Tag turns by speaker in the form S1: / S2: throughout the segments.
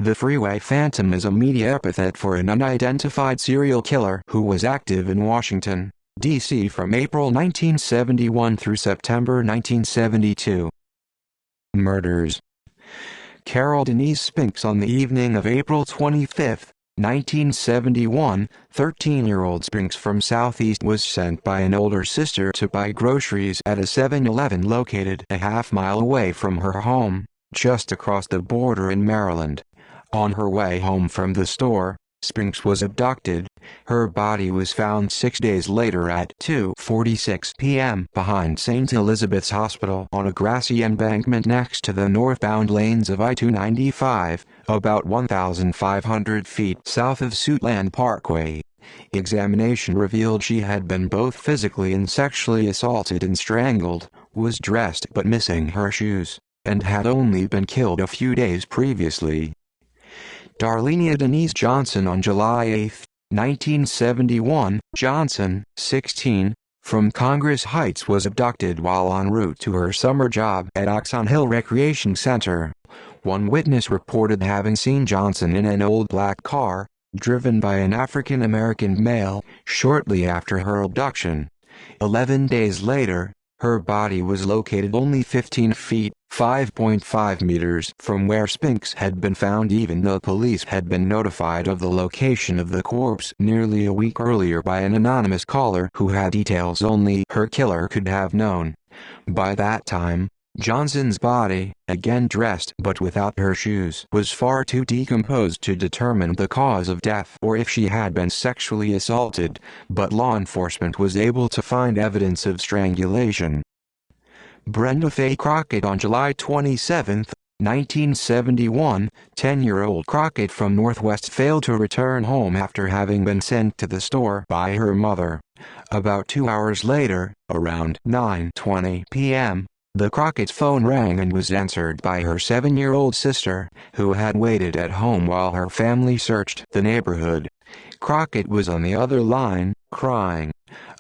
S1: The Freeway Phantom is a media epithet for an unidentified serial killer who was active in Washington, D.C. from April 1971 through September 1972. Murders. Carol Denise Spinks. On the evening of April 25, 1971, 13-year-old Spinks from Southeast was sent by an older sister to buy groceries at a 7-Eleven located a half-mile away from her home, just across the border in Maryland. On her way home from the store, Spinks was abducted. Her body was found 6 days later at 2:46 p.m. behind St. Elizabeth's Hospital on a grassy embankment next to the northbound lanes of I-295, about 1,500 feet south of Suitland Parkway. Examination revealed she had been both physically and sexually assaulted and strangled, was dressed but missing her shoes, and had only been killed a few days previously. Darlenia Denise Johnson. On July 8, 1971, Johnson, 16, from Congress Heights was abducted while en route to her summer job at Oxon Hill Recreation Center. One witness reported having seen Johnson in an old black car, driven by an African-American male, shortly after her abduction. 11 days later, her body was located only 15 feet, 5.5 meters from where Spinks had been found, even though police had been notified of the location of the corpse nearly a week earlier by an anonymous caller who had details only her killer could have known. By that time, Johnson's body, again dressed but without her shoes, was far too decomposed to determine the cause of death or if she had been sexually assaulted, but law enforcement was able to find evidence of strangulation. Brenda Faye Crockett. On July 27, 1971, 10-year-old Crockett from Northwest failed to return home after having been sent to the store by her mother. About 2 hours later, around 9:20 p.m., the Crockett's phone rang and was answered by her 7-year-old sister, who had waited at home while her family searched the neighborhood. Crockett was on the other line, crying,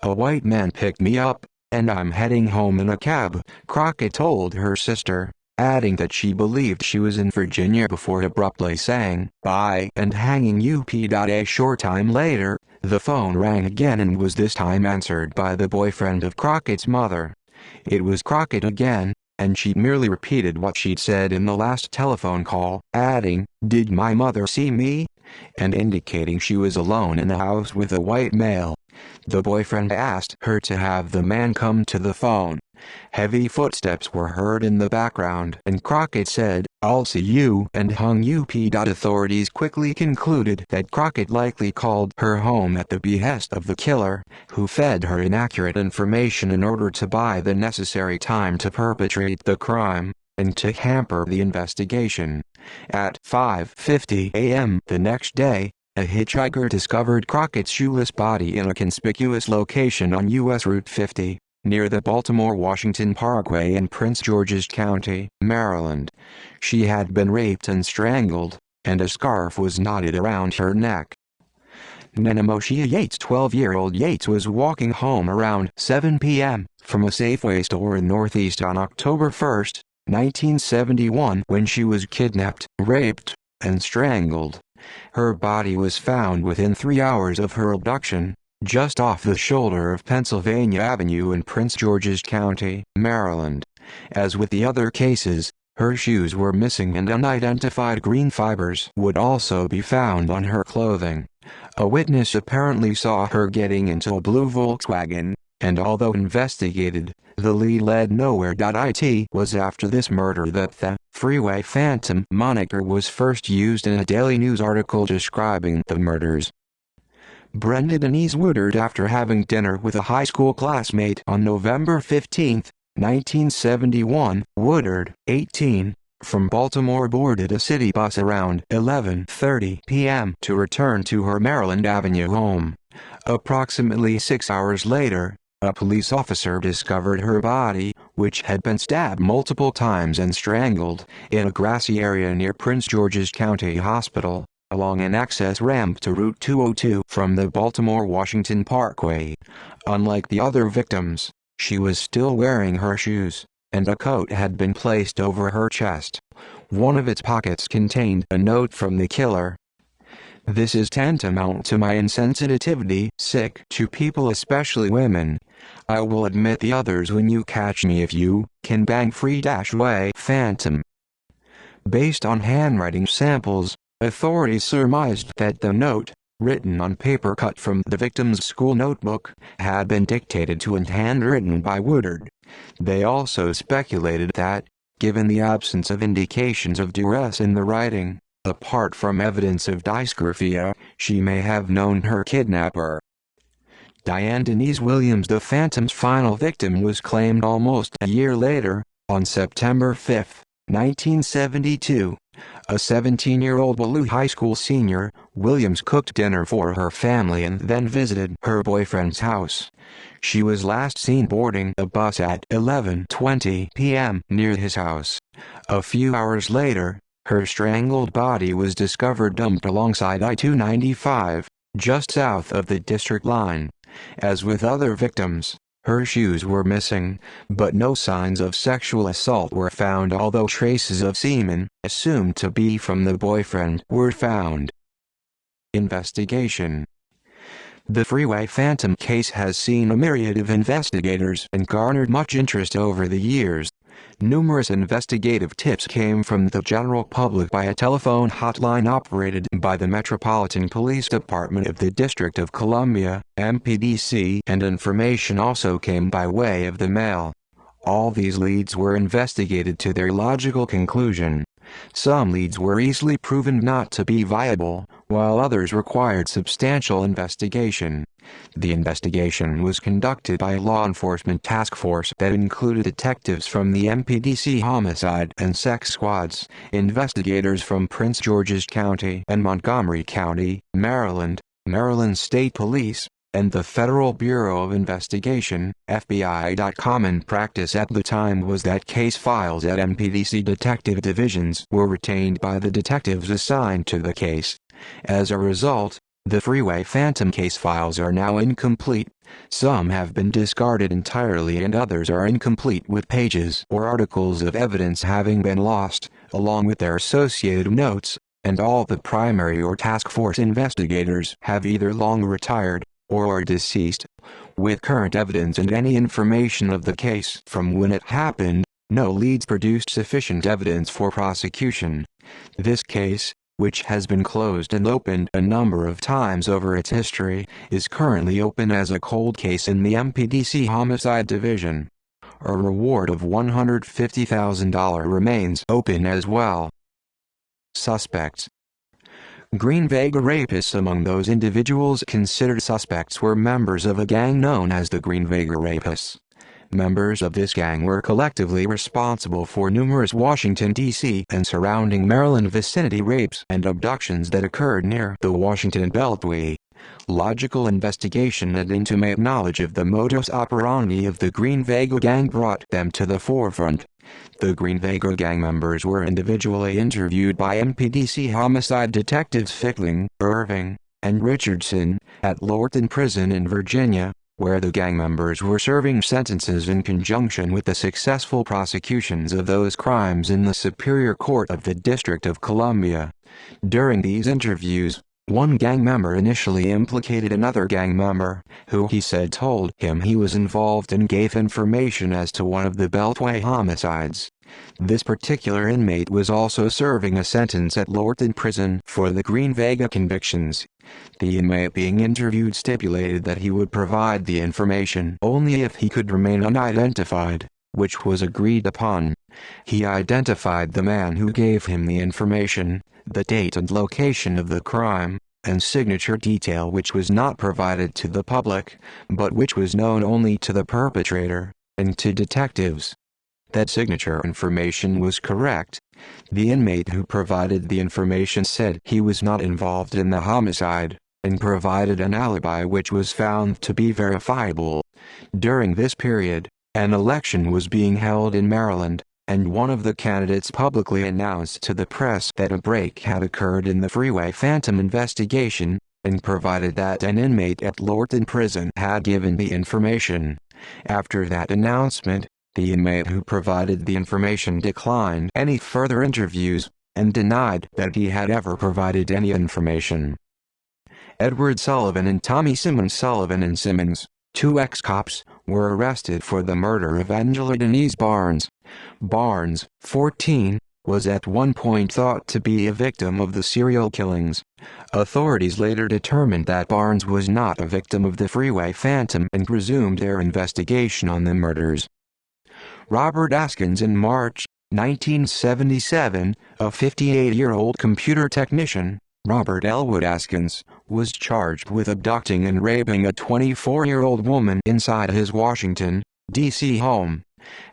S1: "A white man picked me up, and I'm heading home in a cab," Crockett told her sister, adding that she believed she was in Virginia before abruptly saying bye and hanging up. A short time later, the phone rang again and was this time answered by the boyfriend of Crockett's mother. It was Crockett again, and she merely repeated what she'd said in the last telephone call, adding, "Did my mother see me?" and indicating she was alone in the house with a white male. The boyfriend asked her to have the man come to the phone. Heavy footsteps were heard in the background and Crockett said, "I'll see you," and hung up. Authorities quickly concluded that Crockett likely called her home at the behest of the killer, who fed her inaccurate information in order to buy the necessary time to perpetrate the crime, and to hamper the investigation. At 5:50 a.m. the next day, a hitchhiker discovered Crockett's shoeless body in a conspicuous location on U.S. Route 50, near the Baltimore-Washington Parkway in Prince George's County, Maryland. She had been raped and strangled, and a scarf was knotted around her neck. Nenemoshia Yates. 12-year-old Yates was walking home around 7 p.m. from a Safeway store in Northeast on October 1, 1971, when she was kidnapped, raped, and strangled. Her body was found within 3 hours of her abduction, just off the shoulder of Pennsylvania Avenue in Prince George's County, Maryland. As with the other cases, her shoes were missing and unidentified green fibers would also be found on her clothing. A witness apparently saw her getting into a blue Volkswagen, and although investigated, the lead led nowhere. It was after this murder that the Freeway Phantom moniker was first used in a Daily News article describing the murders. Brenda Denise Woodard. After having dinner with a high school classmate on November 15, 1971, Woodard, 18, from Baltimore boarded a city bus around 11:30 p.m. to return to her Maryland Avenue home. Approximately 6 hours later, a police officer discovered her body, which had been stabbed multiple times and strangled, in a grassy area near Prince George's County Hospital, along an access ramp to Route 202 from the Baltimore-Washington Parkway. Unlike the other victims, she was still wearing her shoes, and a coat had been placed over her chest. One of its pockets contained a note from the killer. "This is tantamount to my insensitivity, sick to people, especially women. I will admit the others when you catch me if you can bang Freeway Phantom." Based on handwriting samples, authorities surmised that the note, written on paper cut from the victim's school notebook, had been dictated to and handwritten by Woodard. They also speculated that, given the absence of indications of duress in the writing, apart from evidence of dysgraphia, she may have known her kidnapper. Diane Denise Williams, the Phantom's final victim, was claimed almost a year later, on September 5, 1972. A 17-year-old Ballou High School senior, Williams cooked dinner for her family and then visited her boyfriend's house. She was last seen boarding a bus at 11:20 p.m. near his house. A few hours later, her strangled body was discovered dumped alongside I-295, just south of the district line. As with other victims, her shoes were missing, but no signs of sexual assault were found, although traces of semen, assumed to be from the boyfriend, were found. Investigation. The Freeway Phantom case has seen a myriad of investigators and garnered much interest over the years. Numerous investigative tips came from the general public by a telephone hotline operated by the Metropolitan Police Department of the District of Columbia, MPDC, and information also came by way of the mail. All these leads were investigated to their logical conclusion. Some leads were easily proven not to be viable, while others required substantial investigation. The investigation was conducted by a law enforcement task force that included detectives from the MPDC homicide and sex squads, investigators from Prince George's County and Montgomery County, Maryland, Maryland State Police, and the Federal Bureau of Investigation, FBI. Common practice at the time was that case files at MPDC detective divisions were retained by the detectives assigned to the case. As a result, the Freeway Phantom case files are now incomplete. Some have been discarded entirely and others are incomplete, with pages or articles of evidence having been lost, along with their associated notes, and all the primary or task force investigators have either long retired or are deceased. With current evidence and any information of the case from when it happened, no leads produced sufficient evidence for prosecution. This case, which has been closed and opened a number of times over its history, is currently open as a cold case in the MPDC Homicide Division. A reward of $150,000 remains open as well. Suspects. Green Vega rapists. Among those individuals considered suspects were members of a gang known as the Green Vega Rapists. Members of this gang were collectively responsible for numerous Washington, D.C. and surrounding Maryland vicinity rapes and abductions that occurred near the Washington Beltway. Logical investigation and intimate knowledge of the modus operandi of the Green Vega gang brought them to the forefront. The Green Vega gang members were individually interviewed by MPDC homicide detectives Fickling, Irving, and Richardson at Lorton Prison in Virginia, where the gang members were serving sentences in conjunction with the successful prosecutions of those crimes in the Superior Court of the District of Columbia. During these interviews, one gang member initially implicated another gang member, who he said told him he was involved and gave information as to one of the Beltway homicides. This particular inmate was also serving a sentence at Lorton Prison for the Green Vega convictions. The inmate being interviewed stipulated that he would provide the information only if he could remain unidentified, which was agreed upon. He identified the man who gave him the information, the date and location of the crime, and signature detail which was not provided to the public, but which was known only to the perpetrator and to detectives. That signature information was correct. The inmate who provided the information said he was not involved in the homicide, and provided an alibi which was found to be verifiable. During this period, an election was being held in Maryland, and one of the candidates publicly announced to the press that a break had occurred in the Freeway Phantom investigation, and provided that an inmate at Lorton Prison had given the information. After that announcement, The inmate who provided the information declined any further interviews, and denied that he had ever provided any information. Edward Sullivan and Tommy Simmons. Sullivan and Simmons, two ex-cops, were arrested for the murder of Angela Denise Barnes. Barnes, 14, was at one point thought to be a victim of the serial killings. Authorities later determined that Barnes was not a victim of the Freeway Phantom and resumed their investigation on the murders. Robert Askins. In March 1977, a 58-year-old computer technician, Robert Elwood Askins, was charged with abducting and raping a 24-year-old woman inside his Washington, D.C. home.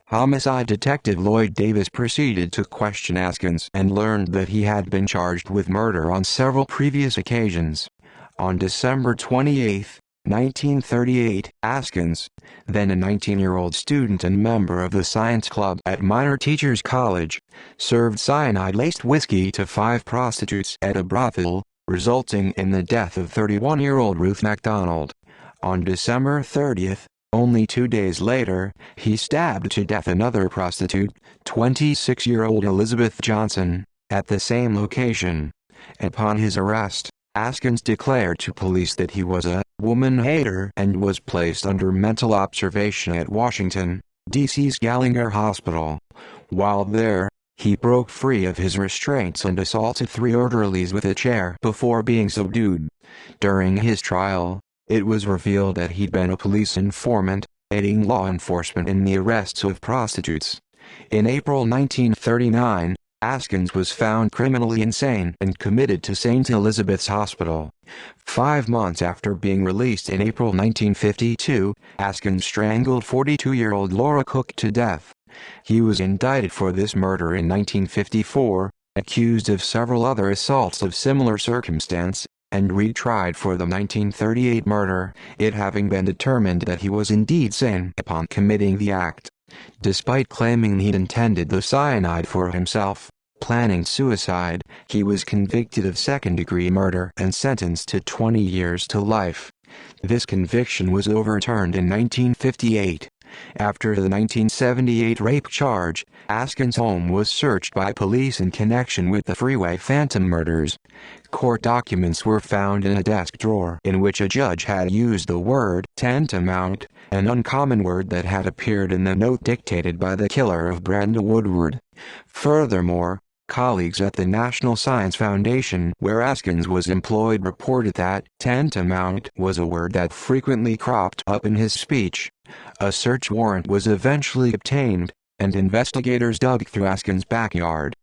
S1: Homicide detective Lloyd Davis proceeded to question Askins and learned that he had been charged with murder on several previous occasions. On December 28, 1938, Askins, then a 19-year-old student and member of the science club at Minor Teachers College, served cyanide-laced whiskey to 5 prostitutes at a brothel, resulting in the death of 31-year-old Ruth MacDonald. On December 30, only 2 days later, he stabbed to death another prostitute, 26-year-old Elizabeth Johnson, at the same location. Upon his arrest, Askins declared to police that he was a woman hater and was placed under mental observation at Washington, D.C.'s Gallinger Hospital. While there, he broke free of his restraints and assaulted 3 orderlies with a chair before being subdued. During his trial, it was revealed that he'd been a police informant, aiding law enforcement in the arrests of prostitutes. In April 1939, Askins was found criminally insane and committed to St. Elizabeth's Hospital. 5 months after being released in April 1952, Askins strangled 42-year-old Laura Cook to death. He was indicted for this murder in 1954, accused of several other assaults of similar circumstance, and retried for the 1938 murder, it having been determined that he was indeed sane upon committing the act. Despite claiming he'd intended the cyanide for himself, planning suicide, he was convicted of second-degree murder and sentenced to 20 years to life. This conviction was overturned in 1958. After the 1978 rape charge, Askins' home was searched by police in connection with the Freeway Phantom murders. Court documents were found in a desk drawer in which a judge had used the word tantamount, an uncommon word that had appeared in the note dictated by the killer of Brenda Woodward. Furthermore, colleagues at the National Science Foundation where Askins was employed reported that tantamount was a word that frequently cropped up in his speech. A search warrant was eventually obtained, and investigators dug through Askins' backyard.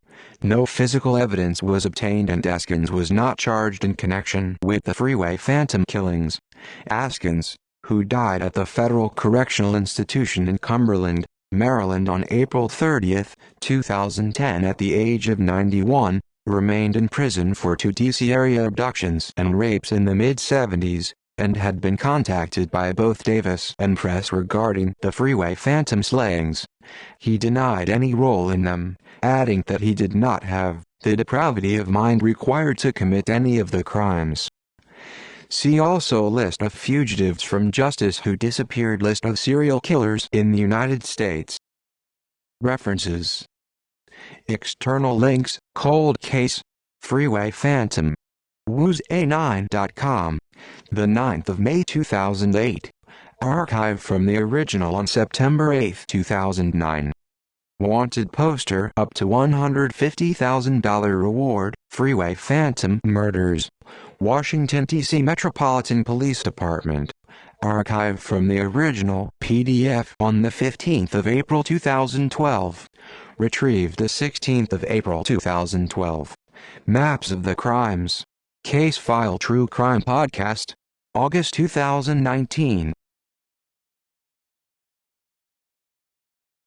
S1: No physical evidence was obtained and Askins was not charged in connection with the Freeway Phantom killings. Askins, who died at the Federal Correctional Institution in Cumberland, Maryland on April 30, 2010 at the age of 91, remained in prison for 2 D.C. area abductions and rapes in the mid-70s, and had been contacted by both Davis and press regarding the Freeway Phantom slayings. He denied any role in them, adding that he did not have the depravity of mind required to commit any of the crimes. See also List of fugitives from justice who disappeared. List of serial killers in the United States. References. External links: Cold Case, Freeway Phantom, wooza9.com, the 9th of May 2008. Archive from the original on September 8, 2009. Wanted poster up to $150,000 reward, Freeway Phantom murders. Washington, D.C. Metropolitan Police Department. Archive from the original PDF on the 15th of April 2012. Retrieved the 16th of April 2012. Maps of the crimes. Case File True Crime Podcast. August 2019.